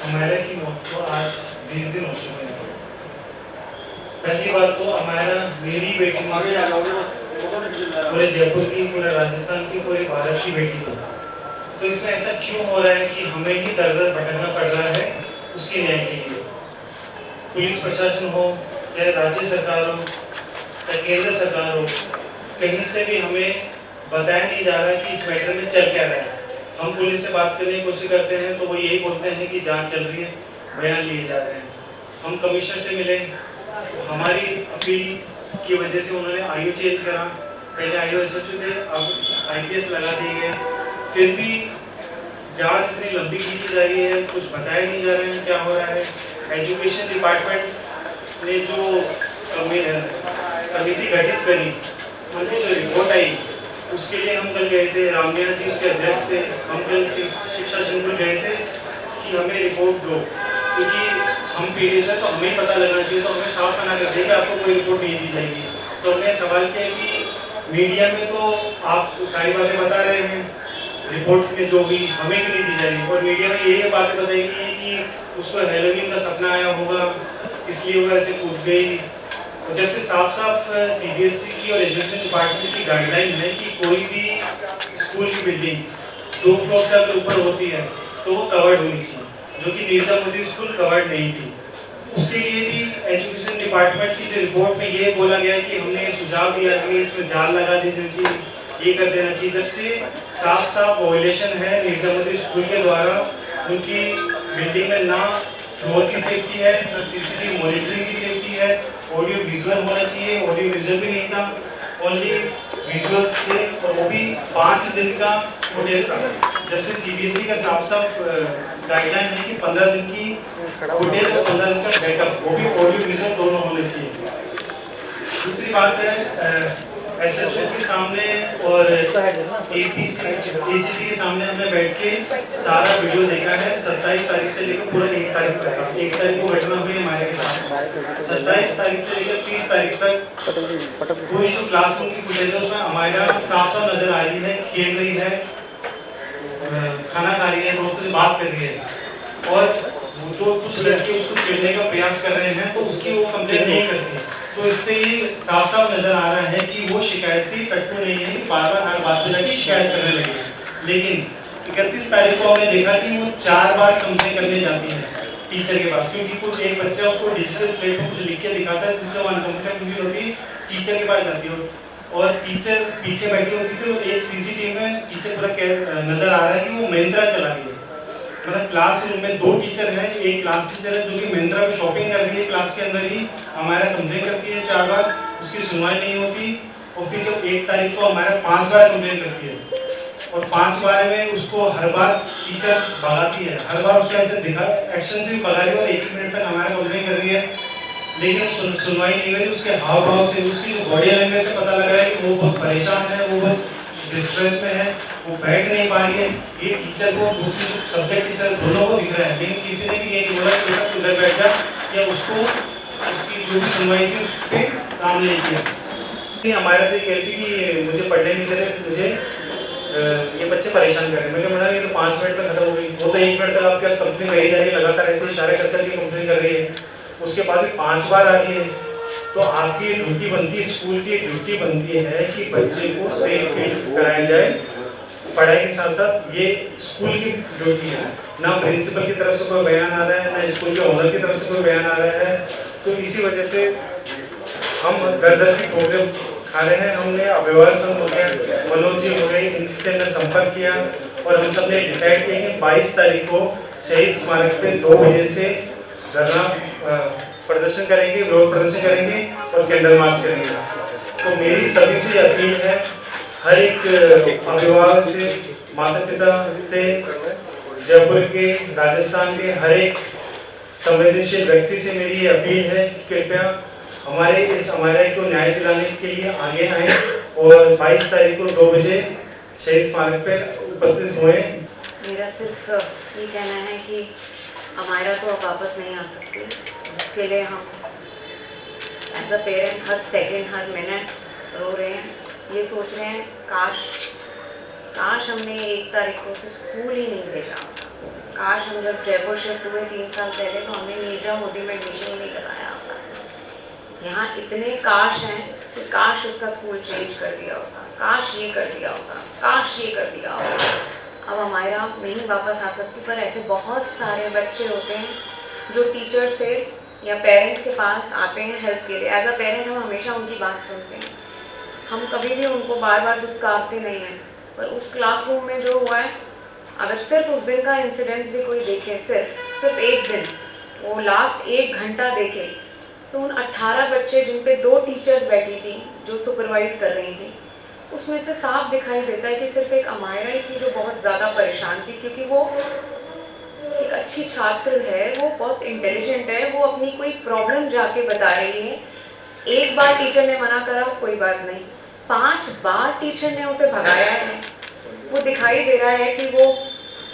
अमायरा की मौत को आज 20 दिन हो चुके हैं। पहली बात तो अमायरा मेरी बेटी पूरे जयपुर की, पूरे राजस्थान की, पूरे भारत की बेटी थी। तो इसमें ऐसा क्यों हो रहा है कि हमें ही दर-दर भटकना पड़ रहा है उसके न्याय के लिए। पुलिस प्रशासन हो, चाहे राज्य सरकार हो, चाहे केंद्र सरकार हो, कहीं से भी हमें बताया नहीं जा रहा कि इस मैटर में चल क्या रहा है। हम पुलिस से बात करने की कोशिश करते हैं तो वो यही बोलते हैं कि जांच चल रही है, बयान लिए जा रहे हैं। हम कमिश्नर से मिले, हमारी अपील की वजह से उन्होंने आयु चेंज करा, पहले आयु एसएचओ थे, अब आईपीएस लगा दिए गए। फिर भी जांच इतनी लंबी खींची जा रही है, कुछ बताया नहीं जा रहा है क्या हो रहा है। एजुकेशन डिपार्टमेंट ने जो समिति गठित करी, उनकी जो रिपोर्ट आई उसके लिए हम कल गए थे, रामनिया जी उसके अध्यक्ष थे। हम कल शिक्षा संकुल गए थे कि हमें रिपोर्ट दो, क्योंकि हम पीड़ित हैं तो हमें पता लगना चाहिए। तो हमें साफ मना कर दिया कि आपको कोई रिपोर्ट नहीं दी जाएगी। तो हमने सवाल किया कि मीडिया में तो आप सारी बातें बता रहे हैं, रिपोर्ट में जो भी हमें क्यों नहीं दी जा रही। और मीडिया में यही बातें बताई गई कि उसको हेलोवीन का सपना आया होगा, इसलिए वो ऐसे कूद गई। और जब से साफ साफ सीबीएसई की और एजुकेशन डिपार्टमेंट की गाइडलाइन है कि कोई भी स्कूल की बिल्डिंग 2 फ्लोर से अगर ऊपर होती है तो वो कवर्ड होनी चाहिए, जो कि मिर्जा मोदी स्कूल कवर्ड नहीं थी। उसके लिए भी एजुकेशन डिपार्टमेंट की जो रिपोर्ट में ये बोला गया कि हमने सुझाव दिया है कि इसमें जाल लगा देना चाहिए, ये कर देना चाहिए। जब से साफ साफ वायलेशन है मिर्जा मोदी स्कूल के द्वारा, उनकी बिल्डिंग में ना फ्लोर की सेफ्टी है, ना सीसीटीवी मॉनिटरिंग की सेफ्टी है, ऑडियो विजुअल होना चाहिए, ऑडियो विजुअल भी नहीं था, ओनली विजुअल्स थे, और वो भी 5 दिन का फुटेज था। जब से सीबीएसई का साफ साफ गाइडलाइन है कि 15 दिन की फुटेज और 15 दिन का बैकअप, वो भी ऑडियो विजुअल दोनों होने चाहिए। दूसरी बात है एसएचओ के सामने और एसीपी के सामने हमने बैठ के सारा वीडियो देखा है। 27 तारीख से लेकर पूरा 1 तारीख तक, 1 तारीख को घटना हुई हमारे के साथ, 27 तारीख से लेकर 30 तारीख तक पूरी जो क्लासरूम की फुटेज है उसमें अमायरा साफ साफ नजर आ रही है, खेल रही है, खाना खा रही है, दोस्तों से बात कर रही है। और जो कुछ लड़के उसको छेड़ने का प्रयास कर रहे हैं तो उसकी वो कंप्लेंट नहीं करती। तो इससे ये साफ साफ नजर आ रहा है कि वो शिकायती कट्टू नहीं है कि बार बार हर बात पे जाके शिकायत करने लगे। लेकिन 31 तारीख को हमने देखा कि वो 4 बार कंप्लेंट करने जाती है टीचर के पास, क्योंकि कुछ एक बच्चा उसको डिजिटल स्लेट में कुछ लिख के दिखाता है जिससे वो अनकंफर्टेबल फील होती है, टीचर के पास जाती है और टीचर पीछे बैठी होती थी। तो एक सीसीटीवी में टीचर पूरा नजर आ रहा है कि वो महिंद्रा चला रही है। मतलब क्लासरूम में 2 टीचर हैं, एक क्लास टीचर है जो कि महिंद्रा पे शॉपिंग कर रही है क्लास के अंदर ही, हमारा कंप्लेंट करती है 4 बार, उसकी सुनवाई नहीं होती। और फिर जब 1 तारीख को हमारा 5 बार कंप्लेंट करती है और 5 बार में उसको हर बार टीचर भगाती है, हर बार उसको ऐसे दिखा एक्शन से भी भगा रही है और 1 मिनट तक हमारा कंप्लेंट कर रही है, लेकिन सुनवाई नहीं हो रही। उसके हाव भाव से, उसकी जो बॉडी लैंग्वेज से पता लग रहा है कि वो बहुत परेशान है, वो बहुत डिस्ट्रेस में है, वो बैठ नहीं पा रही है। ये टीचर को, दूसरी सब्जेक्ट टीचर दोनों को दिख रहा है, लेकिन किसी ने भी ये नहीं बोला कि बेटा उधर बैठ जा, या उसको उसकी जो भी सुनवाई थी उस पर काम नहीं किया। हमारा तो ये कहती कि मुझे पढ़ने नहीं दे रहे, मुझे ये बच्चे परेशान कर रहे हैं। मैंने बोला ये तो 5 मिनट में खत्म हो गई, वो तो 1 मिनट तक आपके पास कंप्लेन रही जा रही है, लगातार ऐसे इशारे कर करके कंप्लेन कर रही है। उसके बाद भी 5 बार आ रही है। तो आपकी ड्यूटी बनती है, स्कूल की ड्यूटी बनती है कि बच्चे को सेफ फील कराया जाए पढ़ाई के साथ साथ। ये स्कूल की ड्यूटी है, ना प्रिंसिपल की तरफ से कोई बयान आ रहा है, ना स्कूल के ओनर की तरफ से कोई बयान आ रहा है। तो इसी वजह से हम दर की ठोकरें खा रहे हैं। हमने अभिभावक संघ हो गया, मनोज जी हो गए, इनसे हमने संपर्क किया और हम सब ने डिसाइड किया कि 22 तारीख को शहीद स्मारक पे 2 बजे से धरना प्रदर्शन करेंगे, विरोध प्रदर्शन करेंगे और कैंडल मार्च करेंगे। तो मेरी सभी से अपील है, हर एक अभिभावक से, माता पिता से, जयपुर के, राजस्थान के हर एक संवेदनशील व्यक्ति से मेरी ये अपील है कि कृपया हमारे इस अमायरा को न्याय दिलाने के लिए आगे आएँ और 22 तारीख को 2 बजे शहीद स्मारक पर उपस्थित हुए। मेरा सिर्फ ये कहना है कि अमायरा तो अब वापस नहीं आ सकती, जिसके लिए हम एज अ पेरेंट हर सेकंड हर मिनट रो रहे हैं। ये सोच रहे हैं काश हमने 1 तारीख को उसे स्कूल ही नहीं भेजा, काश हम जब जयपुर शिफ्ट हुए 3 साल पहले तो हमने नीरजा मोदी में एडमिशन ही नहीं कराया होता। यहाँ इतने काश हैं कि काश उसका स्कूल चेंज कर दिया होता, काश ये कर दिया होता, काश ये कर दिया होता। अब हमारा नहीं वापस आ सकती, पर ऐसे बहुत सारे बच्चे होते हैं जो टीचर से या पेरेंट्स के पास आते हैं हेल्प के लिए। एज अ पेरेंट हम हमेशा उनकी बात सुनते हैं, हम कभी भी उनको बार बार धुतकारते नहीं हैं। पर उस क्लासरूम में जो हुआ है, अगर सिर्फ उस दिन का इंसिडेंस भी कोई देखे, सिर्फ एक दिन, वो लास्ट 1 घंटा देखे, तो उन 18 बच्चे जिन पे 2 टीचर्स बैठी थी जो सुपरवाइज कर रही थी, उसमें से साफ दिखाई देता है कि सिर्फ एक अमायरा ही थी जो बहुत ज़्यादा परेशान थी, क्योंकि वो एक अच्छी छात्र है, वो बहुत इंटेलिजेंट है, वो अपनी कोई प्रॉब्लम जाके बता रही है। एक बार टीचर ने मना करा, कोई बात नहीं, 5 बार टीचर ने उसे भगाया है। वो दिखाई दे रहा है कि वो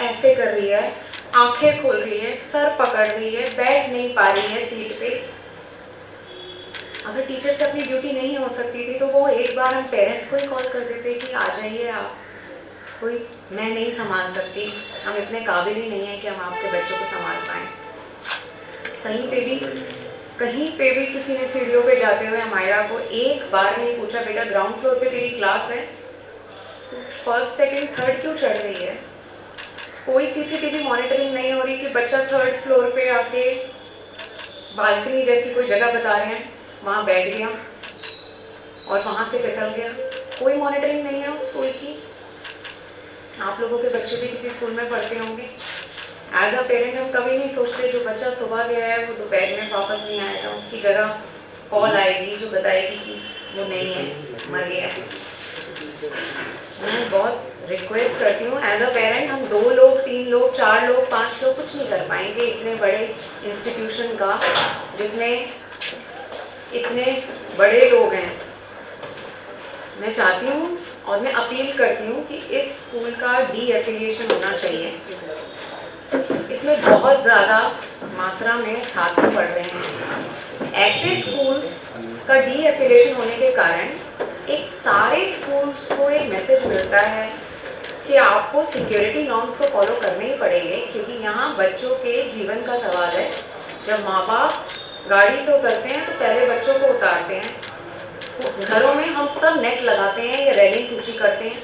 ऐसे कर रही है, आंखें खोल रही है, सर पकड़ रही है, बैठ नहीं पा रही है सीट पे। अगर टीचर से अपनी ड्यूटी नहीं हो सकती थी तो वो एक बार हम पेरेंट्स को ही कॉल कर देते कि आ जाइए आप, कोई मैं नहीं संभाल सकती, हम इतने काबिल ही नहीं हैं कि हम आपके बच्चों को संभाल पाएँ। कहीं पे भी किसी ने सीढ़ियों पे जाते हुए अमायरा को एक बार नहीं पूछा, बेटा ग्राउंड फ्लोर पे तेरी क्लास है, तो फर्स्ट सेकंड थर्ड क्यों चढ़ रही है? कोई सीसीटीवी मॉनिटरिंग नहीं हो रही कि बच्चा 3rd फ्लोर पे आके बालकनी जैसी कोई जगह बता रहे हैं, वहाँ बैठ गया और वहाँ से फिसल गया। कोई मॉनिटरिंग नहीं है उस स्कूल की। आप लोगों के बच्चे भी किसी स्कूल में पढ़ते होंगे। एज अ पेरेंट हम कभी नहीं सोचते जो बच्चा सुबह गया है वो दोपहर में वापस नहीं आएगा, उसकी जगह कॉल आएगी जो बताएगी कि वो नहीं है, मर गया है। मैं बहुत रिक्वेस्ट करती हूँ, एज अ पेरेंट हम 2 लोग, 3 लोग, 4 लोग, 5 लोग कुछ नहीं कर पाएंगे इतने बड़े इंस्टीट्यूशन का, जिसमें इतने बड़े लोग हैं। मैं चाहती हूँ और मैं अपील करती हूँ कि इस स्कूल का डी-एफिलिएशन होना चाहिए। इसमें बहुत ज़्यादा मात्रा में छात्र पढ़ रहे हैं। ऐसे स्कूल्स का डी-एफिलिएशन होने के कारण एक सारे स्कूल्स को एक मैसेज मिलता है कि आपको सिक्योरिटी नॉर्म्स तो फॉलो करने ही पड़ेंगे, क्योंकि यहाँ बच्चों के जीवन का सवाल है। जब माँ बाप गाड़ी से उतरते हैं तो पहले बच्चों को उतारते हैं। घरों में हम सब नेट लगाते हैं या रेलिंग सूची करते हैं,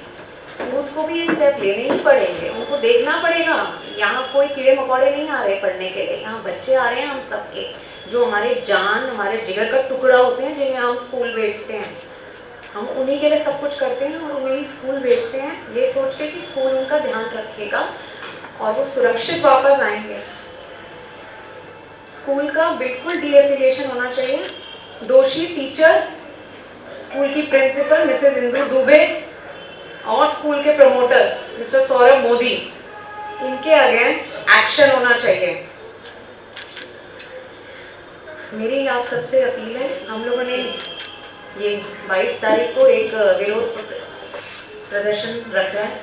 स्कूल्स को भी ये स्टेप लेने ही पड़ेंगे। उनको देखना पड़ेगा यहाँ कोई कीड़े मकोड़े नहीं आ रहे पढ़ने के लिए, यहाँ बच्चे आ रहे हैं हम सबके, जो हमारे जान, हमारे जिगर का टुकड़ा होते हैं, जिन्हें हम स्कूल भेजते हैं। हम उन्हीं के लिए सब कुछ करते हैं और उन्हें स्कूल भेजते हैं ये सोच के कि स्कूल उनका ध्यान रखेगा और वो सुरक्षित वापस आएंगे। स्कूल का बिल्कुल डी-एफिलिएशन होना चाहिए। दोषी टीचर, स्कूल की प्रिंसिपल मिसेस इंदु दुबे और स्कूल के प्रमोटर मिस्टर सौरभ मोदी, इनके अगेंस्ट एक्शन होना चाहिए। मेरी आप सबसे अपील है, हम लोगों ने ये 22 तारीख को एक विरोध प्रदर्शन रखा है,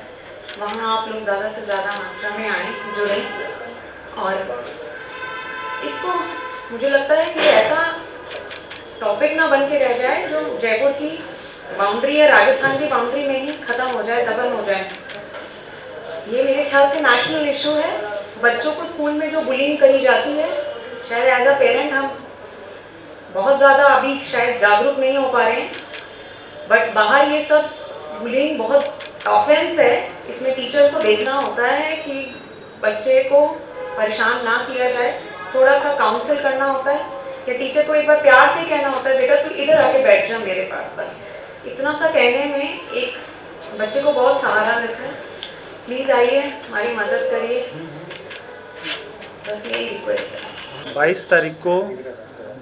वहाँ आप लोग ज़्यादा से ज़्यादा मात्रा में आए, जुड़े। और इसको मुझे लगता है कि ऐसा टॉपिक ना बन के रह जाए जो जयपुर की बाउंड्री या राजस्थान की बाउंड्री में ही ख़त्म हो जाए, दफन हो जाए। ये मेरे ख्याल से नेशनल इशू है। बच्चों को स्कूल में जो बुलिंग करी जाती है, शायद एज अ पेरेंट हम बहुत ज़्यादा अभी शायद जागरूक नहीं हो पा रहे हैं, बट बाहर ये सब बुलिंग बहुत ऑफेंस है। इसमें टीचर्स को देखना होता है कि बच्चे को परेशान ना किया जाए, थोड़ा सा काउंसिल करना होता है, या टीचर को एक बार प्यार से कहना होता है, बेटा तू इधर आके बैठ जा मेरे पास। बस इतना सा कहने में एक बच्चे को बहुत सहारा मिलता है। प्लीज़ आइए, हमारी मदद करिए, बस यही रिक्वेस्ट है। 22 तारीख को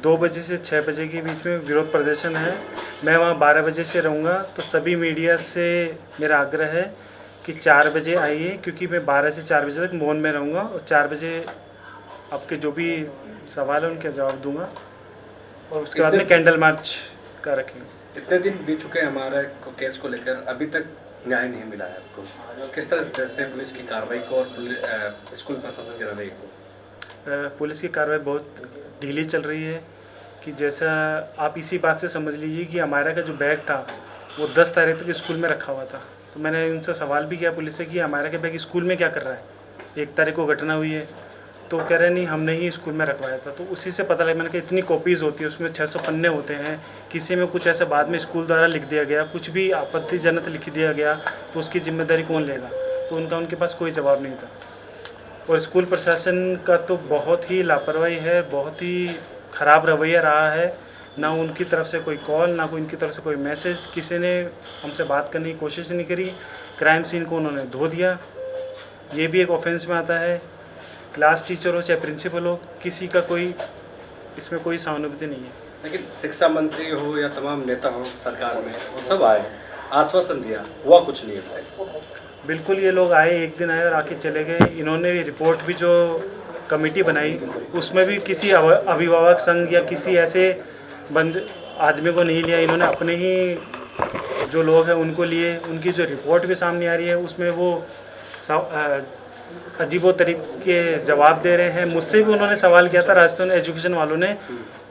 2 बजे से 6 बजे के बीच में विरोध प्रदर्शन है। मैं वहाँ 12 बजे से रहूँगा, तो सभी मीडिया से मेरा आग्रह है कि 4 बजे आइए, क्योंकि मैं 12 से 4 बजे तक मौन में रहूँगा और 4 बजे आपके जो भी सवाल है उनके जवाब दूंगा और उसके बाद में कैंडल मार्च का रखेंगे। इतने दिन बीत चुके हैं हमारे केस को लेकर, अभी तक न्याय नहीं मिला है आपको, किस तरह देखते हैं पुलिस की कार्रवाई को और स्कूल प्रशासन के रवैये को? पुलिस की कार्रवाई बहुत ढीली चल रही है कि जैसा आप इसी बात से समझ लीजिए कि हमारा का जो बैग था वो 10 तारीख तक स्कूल में रखा हुआ था। तो मैंने उनसे सवाल भी किया पुलिस से कि हमारा का बैग स्कूल में क्या कर रहा है, 1 तारीख को घटना हुई है, तो कह रहे नहीं हमने ही स्कूल में रखवाया था। तो उसी से पता लगा, मैंने कहा इतनी कॉपीज़ होती है, उसमें 600 पन्ने होते हैं, किसी में कुछ ऐसा बाद में स्कूल द्वारा लिख दिया गया, कुछ भी आपत्तिजनक लिख दिया गया तो उसकी जिम्मेदारी कौन लेगा। तो उनके पास कोई जवाब नहीं था। और स्कूल प्रशासन का तो बहुत ही लापरवाही है, बहुत ही ख़राब रवैया रहा है। ना उनकी तरफ से कोई कॉल, ना कोई उनकी तरफ से कोई मैसेज, किसी ने हमसे बात करने की कोशिश नहीं करी। क्राइम सीन को उन्होंने धो दिया, ये भी एक ऑफेंस में आता है। क्लास टीचर हो चाहे प्रिंसिपल हो, किसी का कोई इसमें कोई सहानुभूति नहीं है। लेकिन शिक्षा मंत्री हो या तमाम नेता हो सरकार में, वो सब आए, आश्वासन दिया, हुआ कुछ नहीं है। बिल्कुल, ये लोग आए, एक दिन आए और आके चले गए। इन्होंने रिपोर्ट भी जो कमेटी बनाई उसमें भी किसी अभिभावक संघ या किसी ऐसे आदमी को नहीं लिया। इन्होंने अपने ही जो लोग हैं उनको लिए। उनकी जो रिपोर्ट भी सामने आ रही है उसमें वो अजीबो तरीके जवाब दे रहे हैं। मुझसे भी उन्होंने सवाल किया था राजस्थान एजुकेशन वालों ने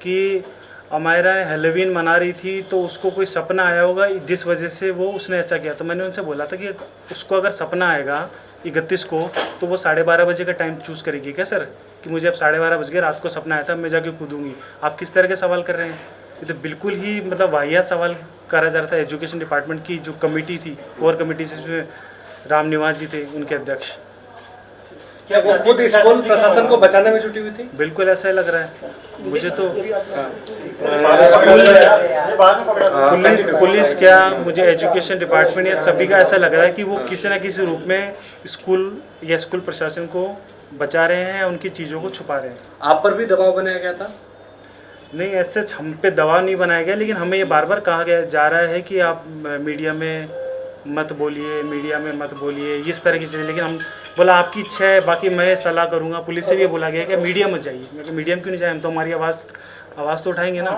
कि अमायरा हेलोवीन मना रही थी तो उसको कोई सपना आया होगा जिस वजह से वो उसने ऐसा किया। तो मैंने उनसे बोला था कि उसको अगर सपना आएगा 31 को तो वो 12:30 बजे का टाइम चूज़ करेगी क्या सर, कि मुझे अब 12:30 बज गए, रात को सपना आया था, मैं जाके कूदूँगी। आप किस तरह के सवाल कर रहे हैं? ये तो बिल्कुल ही मतलब वाहियात सवाल करा जा रहा था। एजुकेशन डिपार्टमेंट की जो कमेटी थी, कोर कमेटी, जिसमें राम निवास जी थे उनके अध्यक्ष। क्या वो खुद स्कूल प्रशासन को बचाने में जुटी हुई थी? बिल्कुल ऐसा ही लग रहा है मुझे तो। पुलिस क्या, मुझे एजुकेशन डिपार्टमेंट या सभी का ऐसा लग रहा है कि वो किसी न किसी रूप में स्कूल या स्कूल प्रशासन को बचा रहे हैं, उनकी चीज़ों को छुपा रहे हैं। आप पर भी दबाव बनाया गया था? नहीं, ऐसे हम पे दबाव नहीं बनाया गया, लेकिन हमें ये बार बार कहा गया जा रहा है कि आप मीडिया में मत बोलिए, मीडिया में मत बोलिए, इस तरह की चीज़ें। लेकिन हम बोला आपकी इच्छा है, बाकी मैं सलाह करूँगा। पुलिस से भी बोला गया कि मीडिया में जाइए। मैं मीडिया में क्यों नहीं जाए, हम तो हमारी आवाज़ तो उठाएंगे ना।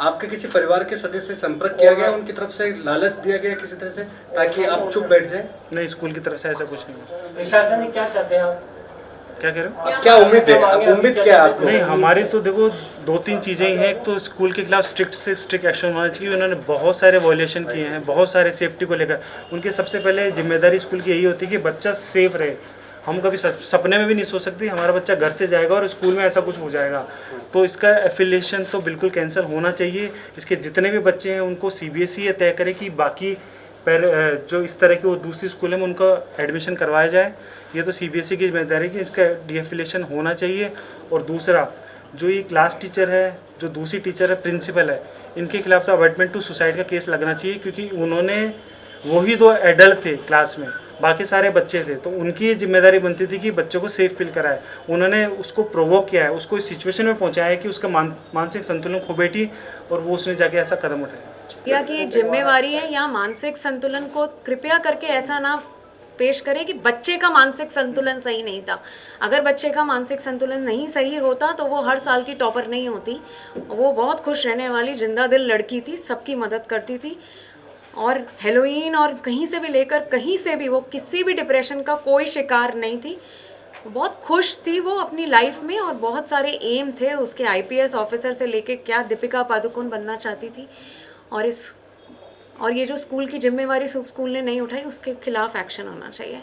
आपके किसी परिवार के सदस्य से संपर्क किया गया, उनकी तरफ से लालच दिया गया किसी तरह से ताकि आप चुप बैठ जाएं? नहीं, स्कूल की तरफ से ऐसा कुछ नहीं। प्रशासन क्या चाहते हैं आप? क्या कह रहे हो? क्या उम्मीद है, उम्मीद क्या है आपको? नहीं, हमारी तो देखो 2-3 चीज़ें ही हैं। एक तो स्कूल के खिलाफ स्ट्रिक्ट से स्ट्रिक्ट एक्शन होना चाहिए। उन्होंने बहुत सारे वॉयलेशन किए हैं, बहुत सारे सेफ्टी को लेकर। उनकी सबसे पहले जिम्मेदारी स्कूल की यही होती है कि बच्चा सेफ रहे। हम कभी सपने में भी नहीं सोच सकते हमारा बच्चा घर से जाएगा और स्कूल में ऐसा कुछ हो जाएगा। तो इसका एफिलिएशन तो बिल्कुल कैंसिल होना चाहिए। इसके जितने भी बच्चे हैं उनको CBSE तय करे कि बाकी जो इस तरह के वो दूसरी स्कूलों में उनका एडमिशन करवाया जाए। ये तो CBSE की जिम्मेदारी कि इसका डीएफिलिएशन होना चाहिए। और दूसरा, जो ये क्लास टीचर है, जो दूसरी टीचर है, प्रिंसिपल है, इनके खिलाफ तो अबैटमेंट टू सुसाइड का केस लगना चाहिए, क्योंकि उन्होंने वही 2 एडल्ट थे क्लास में, बाकी सारे बच्चे थे। तो उनकी जिम्मेदारी बनती थी कि बच्चों को सेफ फील कराए। उन्होंने उसको प्रोवोक किया है, उसको इस सिचुएशन में पहुंचाया है कि उसका मानसिक संतुलन खो बैठी और वो उसने जाके ऐसा कदम उठाया। या कि ये जिम्मेवारी है या मानसिक संतुलन को कृपया करके ऐसा ना पेश करें कि बच्चे का मानसिक संतुलन सही नहीं था। अगर बच्चे का मानसिक संतुलन नहीं सही होता तो वो हर साल की टॉपर नहीं होती। वो बहुत खुश रहने वाली जिंदा दिल लड़की थी, सबकी मदद करती थी। और हेलोइन और कहीं से भी लेकर कहीं से भी वो किसी भी डिप्रेशन का कोई शिकार नहीं थी। बहुत खुश थी वो अपनी लाइफ में और बहुत सारे एम थे उसके। IPS ऑफिसर से लेके क्या दीपिका पादुकोण बनना चाहती थी। और ये जो स्कूल की जिम्मेवारी स्कूल ने नहीं उठाई, उसके खिलाफ एक्शन होना चाहिए।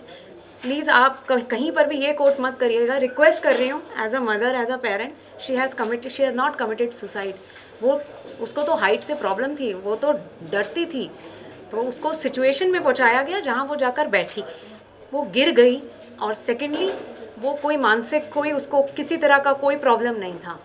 प्लीज़ आप कहीं पर भी ये कोट मत करिएगा। रिक्वेस्ट कर रही हूँ as a mother, as a parent, she has not committed suicide. वो उसको तो हाइट से प्रॉब्लम थी, वो तो डरती थी, तो उसको सिचुएशन में पहुँचाया गया जहाँ वो जाकर बैठी, वो गिर गई। और सेकेंडली वो कोई मानसिक उसको किसी तरह का कोई प्रॉब्लम नहीं था।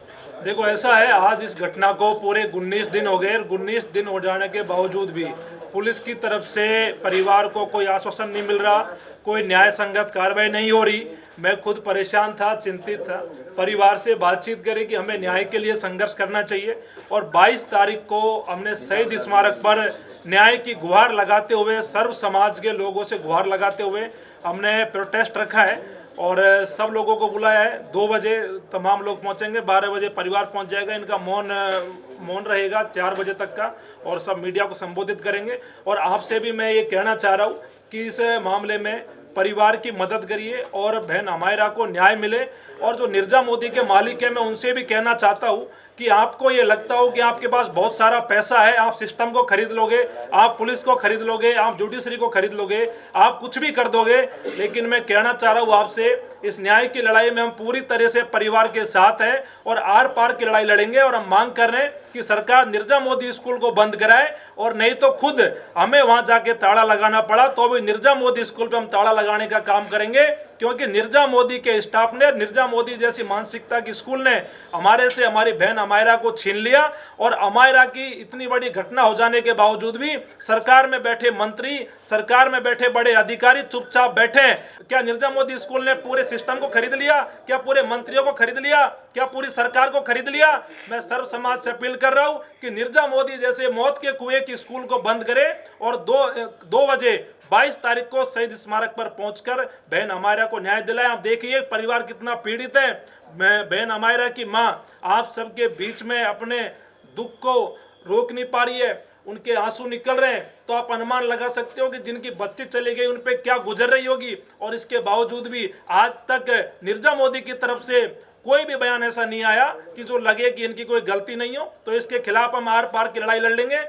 देखो ऐसा है, आज इस घटना को पूरे 19 दिन हो गए और 19 दिन हो जाने के बावजूद भी पुलिस की तरफ से परिवार को कोई आश्वासन नहीं मिल रहा, कोई न्याय संगत कार्रवाई नहीं हो रही। मैं खुद परेशान था, चिंतित था। परिवार से बातचीत करी कि हमें न्याय के लिए संघर्ष करना चाहिए और 22 तारीख को हमने शहीद स्मारक पर न्याय की गुहार लगाते हुए, सर्व समाज के लोगों से गुहार लगाते हुए हमने प्रोटेस्ट रखा है और सब लोगों को बुलाया है। 2 बजे तमाम लोग पहुंचेंगे, 12 बजे परिवार पहुंच जाएगा। इनका मौन रहेगा 4 बजे तक का और सब मीडिया को संबोधित करेंगे। और आपसे भी मैं ये कहना चाह रहा हूँ कि इस मामले में परिवार की मदद करिए और बहन अमायरा को न्याय मिले और जो निर्जा मोदी के मालिक है मैं उनसे भी कहना चाहता हूँ कि आपको ये लगता हो कि आपके पास बहुत सारा पैसा है, आप सिस्टम को खरीद लोगे, आप पुलिस को खरीद लोगे, आप जुडिशरी को खरीद लोगे, आप कुछ भी कर दोगे, लेकिन मैं कहना चाह रहा हूँ आपसे, इस न्याय की लड़ाई में हम पूरी तरह से परिवार के साथ हैं और आर पार की लड़ाई लड़ेंगे। और हम मांग कर रहे हैं कि सरकार निर्जा मोदी स्कूल को बंद कराए, और नहीं तो खुद हमें वहां जाके ताला लगाना पड़ा तो भी निर्जा मोदी स्कूल पे हम ताला लगाने का काम करेंगे, क्योंकि निर्जा मोदी के स्टाफ ने, निर्जा मोदी जैसी मानसिकता की स्कूल ने हमारे से हमारी बहन अमायरा को छीन लिया। और अमायरा की इतनी बड़ी घटना हो जाने के बावजूद भी सरकार में बैठे मंत्री, सरकार में बैठे बड़े अधिकारी चुपचाप बैठे। क्या निर्जा मोदी स्कूल ने पूरे सिस्टम को खरीद लिया? क्या पूरे मंत्रियों को खरीद लिया? क्या पूरी सरकार को खरीद लिया? मैं सर्व समाज से अपील कर रहा हूं कि निर्जा मोदी जैसे मौत के कुएं की स्कूल को बंद करे और 2 बजे 22 तारीख को शहीद स्मारक पर पहुंचकर बहन अमायरा को न्याय दिलाएं। आप देखिए परिवार कितना पीड़ित है। मैं बहन अमायरा की मां आप सबके बीच में अपने दुख को रोक नहीं पा रही है, उनके आंसू निकल रहे हैं, तो आप अनुमान लगा सकते हो कि जिनकी बच्ची चली गई उन पे क्या गुजर रही होगी। और इसके बावजूद भी आज तक निर्जा मोदी की तरफ से कोई भी बयान ऐसा नहीं आया कि जो लगे कि इनकी कोई गलती नहीं हो। तो इसके खिलाफ हम आर पार की लड़ाई लड़ लेंगे